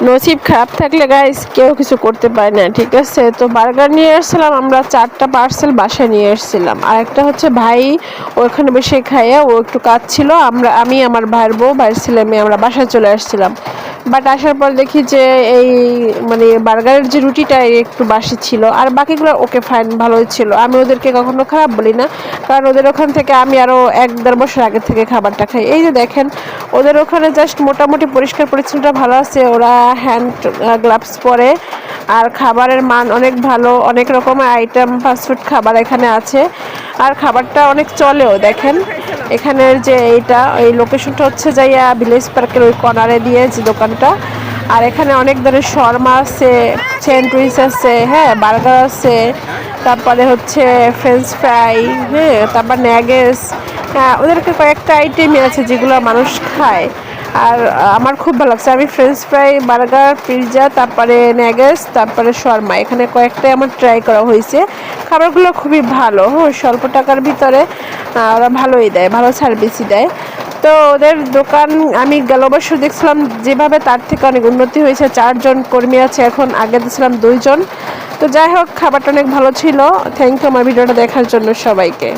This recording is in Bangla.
নসিব খারাপ থাকলে গাইস কেউ কিছু করতে পারে না, ঠিক আছে। তো বার্গার নিয়ে এসেছিলাম আমরা, 4টা পার্সেল বাসায় নিয়ে এসেছিলাম। আর একটা হচ্ছে ভাই ওখানে বসে খাইয়ে, ও একটু কাজ ছিল, আমি আমার ভাইয়ের বউ, ভাইয়ের ছেলে মেয়ে আমরা বাসায় চলে আসছিলাম। বাট আসার পর দেখি যে এই মানে বার্গারের যে রুটিটা একটু বাসি ছিল, আর বাকিগুলো ওকে ফাইন ভালোই ছিল। আমি ওদেরকে কখনো খারাপ বলি না, কারণ ওদের ওখান থেকে আমি আরও 1-1.5 বছর আগে থেকে খাবারটা খাই। এই যে দেখেন ওদের ওখানে জাস্ট মোটামুটি পরিষ্কার পরিচ্ছন্নতা ভালো আছে, ওরা হ্যান্ড গ্লাভস পরে, আর খাবারের মান অনেক ভালো, অনেক রকমের আইটেম ফাস্টফুড খাবার এখানে আছে, আর খাবারটা অনেক চলেও। দেখেন এখানের যে এই লোকেশনটা হচ্ছে যাইয়া ভিলেজ পার্কের ওই কর্নারে দিয়ে যে দোকানটা। আর এখানে অনেক ধরনের শর্মা আছে, স্যান্ডউইচ আছে, হ্যাঁ, বার্গার আছে, তারপরে হচ্ছে ফ্রেঞ্চ ফ্রাই, হ্যাঁ, তারপর ন্যাগেস। হ্যাঁ, ওদেরকে কয়েকটা আইটেমই আছে যেগুলো মানুষ খায়। আর আমার খুব ভালো লাগছে। আমি ফ্রেঞ্চ ফ্রাই, বার্গার, পিৎজা, তারপরে ন্যাগেস, তারপরে শর্মা, এখানে কয়েকটাই আমার ট্রাই করা হয়েছে। খাবারগুলো খুবই ভালো, হ্যাঁ, স্বল্প টাকার ভিতরে ওরা ভালোই দেয়, ভালো সার্ভিসই দেয়। তো ওদের দোকান আমি গেল বছর দেখছিলাম যেভাবে, তার থেকে অনেক উন্নতি হয়েছে। 4 জন কর্মী আছে এখন, আগে দিয়েছিলাম 2 জন। তো যাই হোক, খাবারটা অনেক ভালো ছিল। থ্যাংক ইউ আমার ভিডিওটা দেখার জন্য সবাইকে।